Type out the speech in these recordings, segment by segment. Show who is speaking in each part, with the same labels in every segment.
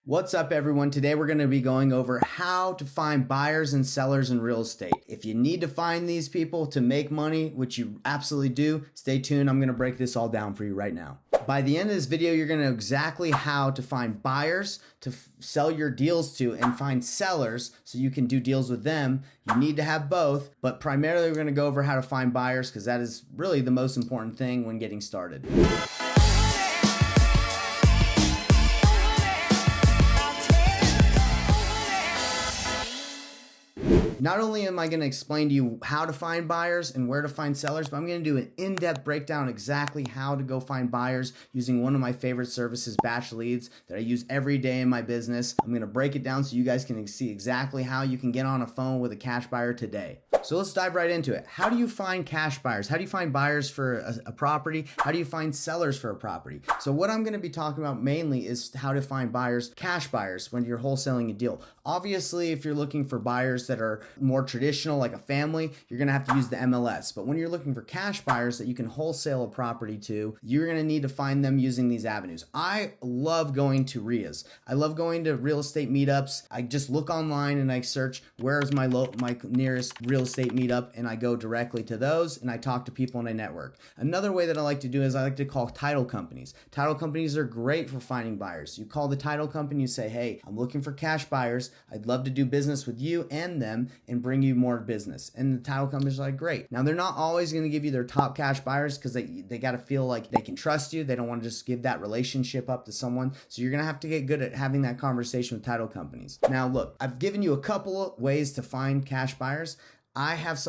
Speaker 1: What's up, everyone? Today we're going to be going over how to find buyers and sellers in real estate. If you need to find these people to make money, which you absolutely do, stay tuned. I'm going to break this all down for you right now. By the end of this video, you're going to know exactly how to find buyers to sell your deals to and find sellers so you can do deals with them. You need to have both, but primarily we're going to go over how to find buyers because that is really the most important thing when getting started. Not only am I going to explain to you how to find buyers and where to find sellers, but I'm going to do an in-depth breakdown exactly how to go find buyers using one of my favorite services, Batch Leads, that I use every day in my business. I'm going to break it down so you guys can see exactly how you can get on a phone with a cash buyer today. So let's dive right into it. How do you find cash buyers? How do you find buyers for a property? How do you find sellers for a property? So what I'm going to be talking about mainly is how to find buyers, cash buyers, when you're wholesaling a deal. Obviously, if you're looking for buyers that are more traditional, like a family, you're going to have to use the MLS. But when you're looking for cash buyers that you can wholesale a property to, you're going to need to find them using these avenues. I love going to RIAs. I love going to real estate meetups. I just look online and I search where's my nearest real estate meetup, and I go directly to those and I talk to people and I network. Another way that I like to do is I like to call title companies. Title companies are great for finding buyers. You call the title company, you say, hey, I'm looking for cash buyers. I'd love to do business with you and them and bring you more business. And the title companies are like, great. Now, they're not always going to give you their top cash buyers because they got to feel like they can trust you. They don't want to just give that relationship up to someone. So you're going to have to get good at having that conversation with title companies. Now, look, I've given you a couple of ways to find cash buyers. I have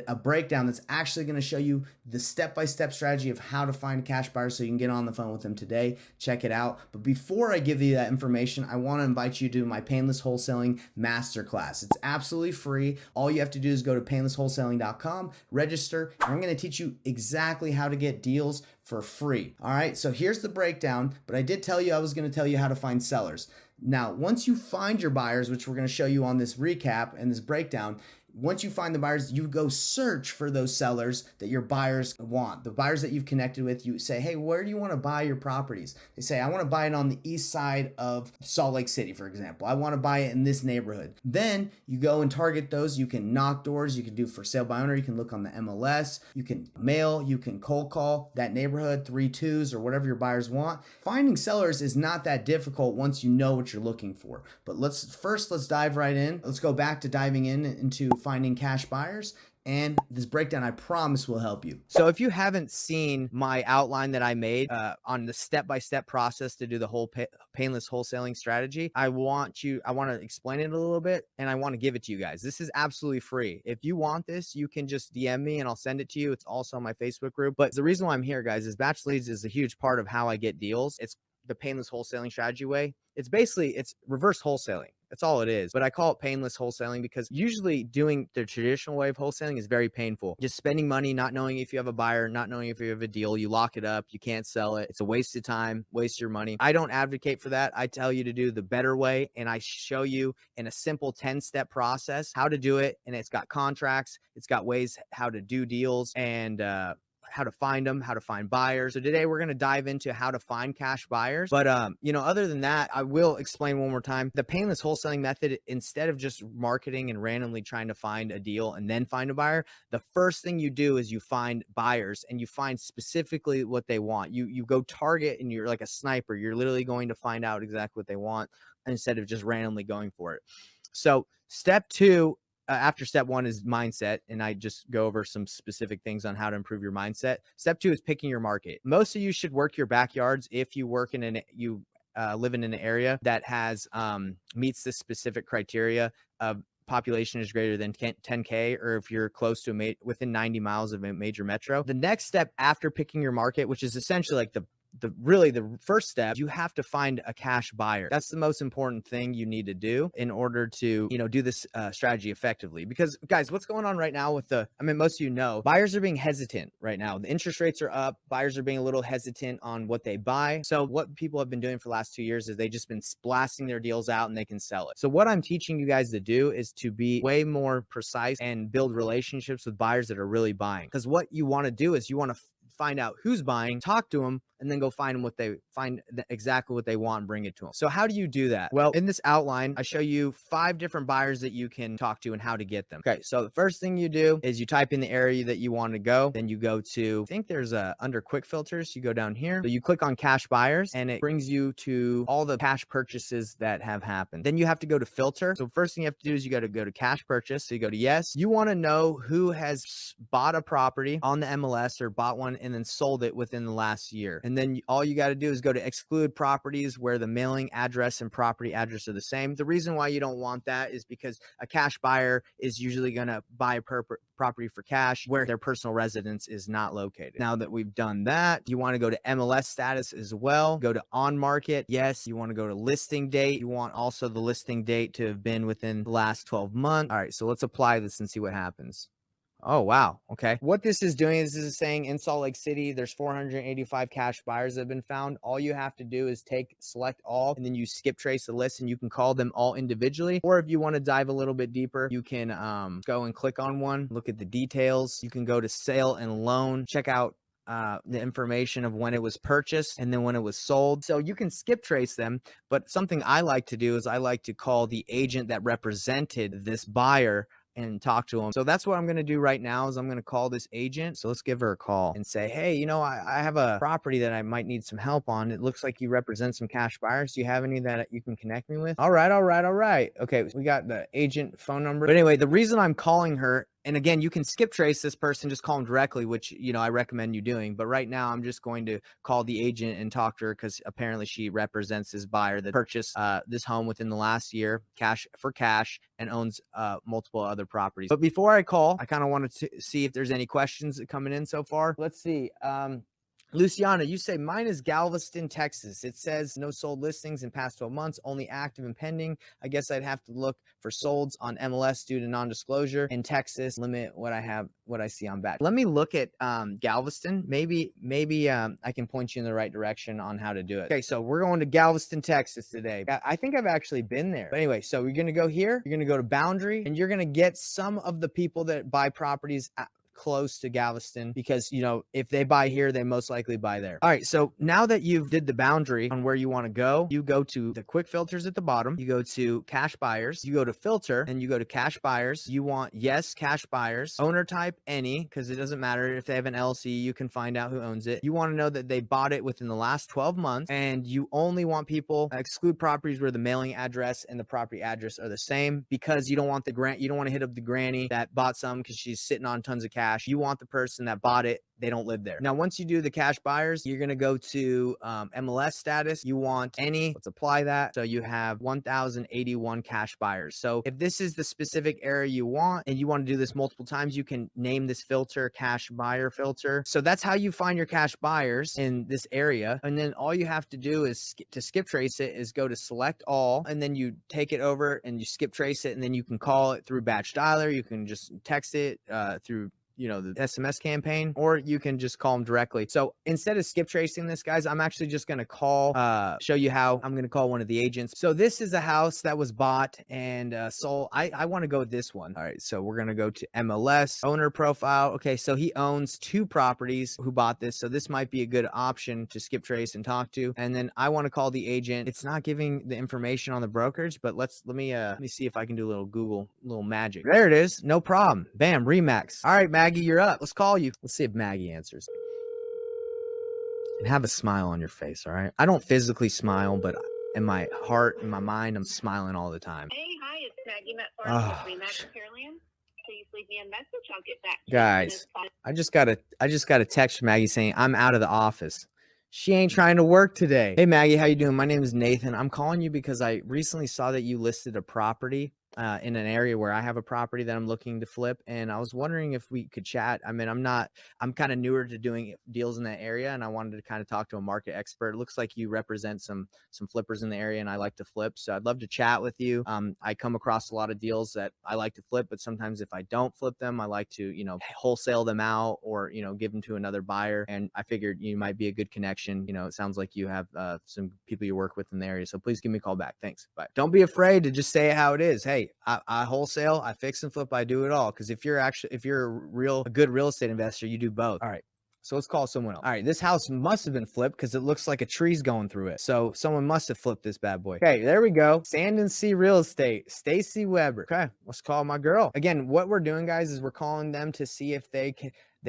Speaker 1: a breakdown that's actually going to show you the step-by-step strategy of how to find a cash buyer so you can get on the phone with them today. Check it out. But before I give you that information, I want to invite you to my Painless Wholesaling Masterclass. It's absolutely free. All you have to do is go to painlesswholesaling.com, register, and I'm going to teach you exactly how to get deals for free. All right, so here's the breakdown, but I did tell you I was going to tell you how to find sellers. Now, once you find your buyers, which we're going to show you on this recap and this breakdown, once you find the buyers, you go search for those sellers that your buyers want. The buyers that you've connected with, you say, hey, where do you want to buy your properties? They say, I want to buy it on the east side of Salt Lake City, for example. I want to buy it in this neighborhood. Then you go and target those. You can knock doors. You can do for sale by owner. You can look on the MLS. You can mail. You can cold call that neighborhood, 3-2s, or whatever your buyers want. Finding sellers is not that difficult once you know what you're looking for. But let's dive right in. Let's go back to diving into finding cash buyers, and this breakdown I promise will help you.
Speaker 2: So if you haven't seen my outline that I made on the step-by-step process to do the whole painless wholesaling strategy, I want to explain it a little bit, and I want to give it to you guys. This is absolutely free. If you want this, you can just DM me and I'll send it to you. It's also on my Facebook group. But the reason why I'm here, guys, is Batch Leads is a huge part of how I get deals. It's the painless wholesaling strategy way. It's reverse wholesaling. That's all it is. But I call it painless wholesaling because usually doing the traditional way of wholesaling is very painful. Just spending money, not knowing if you have a buyer, not knowing if you have a deal. You lock it up. You can't sell it. It's a waste of time, waste your money. I don't advocate for that. I tell you to do the better way. And I show you in a simple 10-step process how to do it. And it's got contracts. It's got ways how to do deals and, how to find them, how to find buyers. So today we're going to dive into how to find cash buyers. But, other than that, I will explain one more time. The painless wholesaling method, instead of just marketing and randomly trying to find a deal and then find a buyer, the first thing you do is you find buyers and you find specifically what they want. You go target and you're like a sniper. You're literally going to find out exactly what they want instead of just randomly going for it. So step two, after step one is mindset, and I just go over some specific things on how to improve your mindset. Step two is picking your market. Most of you should work your backyards if you live in an area that has meets this specific criteria of population is greater than 10K, or if you're close to within 90 miles of a major metro. The next step after picking your market, which is essentially like the first step, you have to find a cash buyer. That's the most important thing you need to do in order to, do this strategy effectively. Because guys, what's going on right now with most of you know, buyers are being hesitant right now. The interest rates are up. Buyers are being a little hesitant on what they buy. So what people have been doing for the last 2 years is they just been blasting their deals out and they can sell it. So what I'm teaching you guys to do is to be way more precise and build relationships with buyers that are really buying. Because what you want to do is you want to find out who's buying, talk to them, and then go find exactly what they want and bring it to them. So how do you do that? Well, in this outline, I show you 5 different buyers that you can talk to and how to get them. Okay, so the first thing you do is you type in the area that you want to go. Then you go to, I think there's under quick filters, you go down here. So you click on cash buyers and it brings you to all the cash purchases that have happened. Then you have to go to filter. So first thing you have to do is you got to go to cash purchase. So you go to yes. You want to know who has bought a property on the MLS or bought one and then sold it within the last year. And then all you got to do is go to exclude properties where the mailing address and property address are the same. The reason why you don't want that is because a cash buyer is usually going to buy a property for cash where their personal residence is not located. Now that we've done that, you want to go to MLS status as well. Go to on market. Yes. You want to go to listing date. You want also the listing date to have been within the last 12 months. All right. So let's apply this and see what happens. Oh, wow. Okay. What this is doing is this is saying in Salt Lake City, there's 485 cash buyers that have been found. All you have to do is select all, and then you skip trace the list and you can call them all individually. Or if you want to dive a little bit deeper, you can go and click on one, look at the details. You can go to sale and loan, check out the information of when it was purchased and then when it was sold. So you can skip trace them, but something I like to do is I like to call the agent that represented this buyer and talk to them. So that's what I'm going to do right now is I'm going to call this agent. So let's give her a call and say, hey, you know, I have a property that I might need some help on. It looks like you represent some cash buyers. Do you have any that you can connect me with? All right. Okay. We got the agent phone number. But anyway, the reason I'm calling her, and again, you can skip trace this person, just call them directly, which, you know, I recommend you doing. But right now I'm just going to call the agent and talk to her because apparently she represents this buyer that purchased this home within the last year, cash and owns multiple other properties. But before I call, I kind of wanted to see if there's any questions coming in so far. Let's see. Luciana, you say mine is Galveston, Texas. It says no sold listings in past 12 months, only active and pending. I guess I'd have to look for solds on MLS due to non-disclosure. In Texas, limit what I see on batch. Let me look at Galveston. Maybe I can point you in the right direction on how to do it. Okay, so we're going to Galveston, Texas today. I think I've actually been there. But anyway, so you're going to go here. You're going to go to boundary, and you're going to get some of the people that buy properties close to Galveston because, you know, if they buy here, they most likely buy there. All right. So now that you've did the boundary on where you want to go, you go to the quick filters at the bottom. You go to cash buyers, you go to filter and you go to cash buyers. You want yes, cash buyers, owner type, any, because it doesn't matter if they have an LLC, you can find out who owns it. You want to know that they bought it within the last 12 months and you only want people exclude properties where the mailing address and the property address are the same because you don't want you don't want to hit up the granny that bought some because she's sitting on tons of cash. You want the person that bought it, they don't live there. Now, once you do the cash buyers, you're going to go to MLS status. You want any, let's apply that. So you have 1,081 cash buyers. So if this is the specific area you want and you want to do this multiple times, you can name this filter cash buyer filter. So that's how you find your cash buyers in this area. And then all you have to do is to skip trace it is go to select all, and then you take it over and you skip trace it. And then you can call it through batch dialer. You can just text it through the SMS campaign, or you can just call them directly. So instead of skip tracing this, guys, I'm actually just going to show you how I'm going to call one of the agents. So this is a house that was bought and sold. I want to go with this one. All right. So we're going to go to MLS owner profile. Okay. So he owns 2 properties who bought this. So this might be a good option to skip trace and talk to. And then I want to call the agent. It's not giving the information on the brokerage, but let me see if I can do a little magic. There it is. No problem. Bam. Remax. All right, Maggie, you're up. Let's call you. Let's see if Maggie answers. And have a smile on your face, all right? I don't physically smile, but in my heart, in my mind, I'm smiling all the time.
Speaker 3: Hey, hi, it's Maggie Metfarm with Remax Caroline. Please leave me a message. I'll get back to
Speaker 2: Guys, I just got a text from Maggie saying I'm out of the office. She ain't trying to work today. Hey, Maggie, how you doing? My name is Nathan. I'm calling you because I recently saw that you listed a property in an area where I have a property that I'm looking to flip. And I was wondering if we could chat. I mean, I'm kind of newer to doing deals in that area, and I wanted to kind of talk to a market expert. It looks like you represent some flippers in the area, and I like to flip. So I'd love to chat with you. I come across a lot of deals that I like to flip, but sometimes if I don't flip them, I like to, wholesale them out or, give them to another buyer. And I figured you might be a good connection. It sounds like you have some people you work with in the area. So please give me a call back. Thanks. Bye. Don't be afraid to just say it how it is. Hey, I wholesale, I fix and flip, I do it all. Because if you're a good real estate investor, you do both. All right. So let's call someone else. All right, this house must have been flipped because it looks like a tree's going through it. So someone must have flipped this bad boy. Okay, there we go. Sand and Sea Real Estate, Stacy Weber. Okay, let's call my girl. Again, what we're doing, guys, is we're calling them to see if they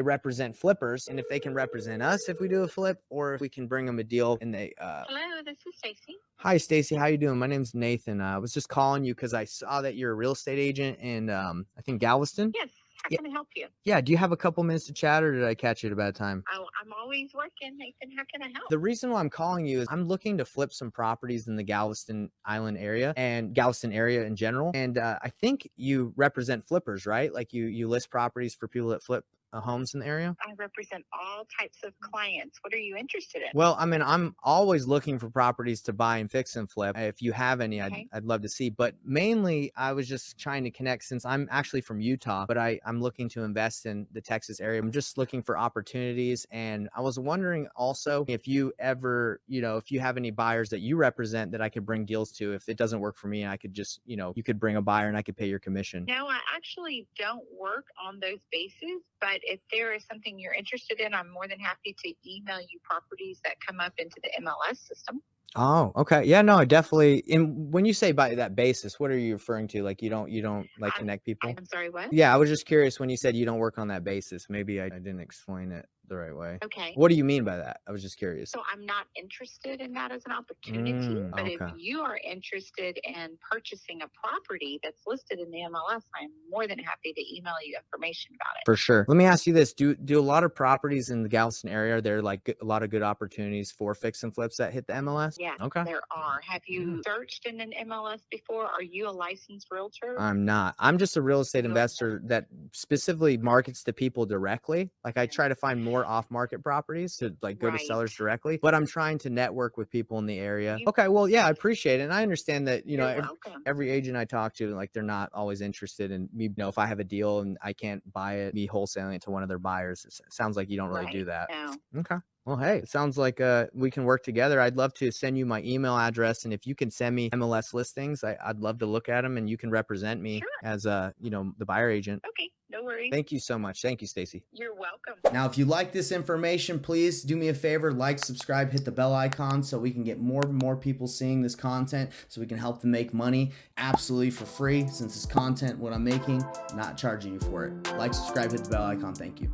Speaker 2: represent flippers and if they can represent us if we do a flip, or if we can bring them a deal and they
Speaker 3: Hello, this is Stacy.
Speaker 2: Hi Stacy, how you doing? My name's Nathan. I was just calling you because I saw that you're a real estate agent in I think Galveston.
Speaker 3: Yes, how
Speaker 2: Yeah.
Speaker 3: can I help you?
Speaker 2: Yeah, do you have a couple minutes to chat, or did I catch you at a bad time?
Speaker 3: Oh, I'm always working, Nathan. How can I help?
Speaker 2: The reason why I'm calling you is I'm looking to flip some properties in the Galveston Island area and Galveston area in general. And I think you represent flippers, right? Like you list properties for people that flip homes in the area.
Speaker 3: I represent all types of clients. What are you interested in?
Speaker 2: Well, I mean, I'm always looking for properties to buy and fix and flip. If you have any,
Speaker 3: Okay.
Speaker 2: I'd love to see. But mainly, I was just trying to connect since I'm actually from Utah, but I'm looking to invest in the Texas area. I'm just looking for opportunities. And I was wondering also if you ever, if you have any buyers that you represent that I could bring deals to. If it doesn't work for me, I could just, you could bring a buyer and I could pay your commission.
Speaker 3: No, I actually don't work on those bases, but if there is something you're interested in, I'm more than happy to email you properties that come up into the MLS system.
Speaker 2: Oh, okay. Yeah, no, I definitely. And when you say by that basis, what are you referring to? Like you don't like connect people?
Speaker 3: I'm sorry, what?
Speaker 2: Yeah, I was just curious when you said you don't work on that basis. Maybe I didn't explain it the right way.
Speaker 3: Okay.
Speaker 2: What do you mean by that? I was just curious.
Speaker 3: So I'm not interested in that as an opportunity, but if
Speaker 2: Okay.
Speaker 3: you are interested in purchasing a property that's listed in the MLS, I'm more than happy to email you information about it.
Speaker 2: For sure. Let me ask you this. Do a lot of properties in the Galveston area, there are like a lot of good opportunities for fix and flips that hit the MLS?
Speaker 3: Yeah,
Speaker 2: Okay.
Speaker 3: there are. Have you searched in an MLS before? Are you a licensed realtor?
Speaker 2: I'm not. I'm just a real estate
Speaker 3: You're-
Speaker 2: investor that specifically markets to people directly. Like I try to find more off-market properties to like go to
Speaker 3: Right.
Speaker 2: sellers directly, but I'm trying to network with people in the area.
Speaker 3: You-
Speaker 2: Okay, well, yeah, I appreciate it. And I understand that,
Speaker 3: You're welcome.
Speaker 2: every agent I talk to, like they're not always interested in me, if I have a deal and I can't buy it, me wholesaling it to one of their buyers. It sounds like you don't really do
Speaker 3: Right.
Speaker 2: that.
Speaker 3: No.
Speaker 2: Okay. Well, hey, it sounds like we can work together. I'd love to send you my email address, and if you can send me MLS listings, I'd love to look at them, and you can represent me
Speaker 3: Sure.
Speaker 2: as the buyer agent.
Speaker 3: Okay, no worries.
Speaker 2: Thank you so much. Thank you, Stacy.
Speaker 3: You're welcome.
Speaker 1: Now, if you like this information, please do me a favor, like, subscribe, hit the bell icon so we can get more and more people seeing this content so we can help them make money absolutely for free, since this content, what I'm making, not charging you for it. Like, subscribe, hit the bell icon. Thank you.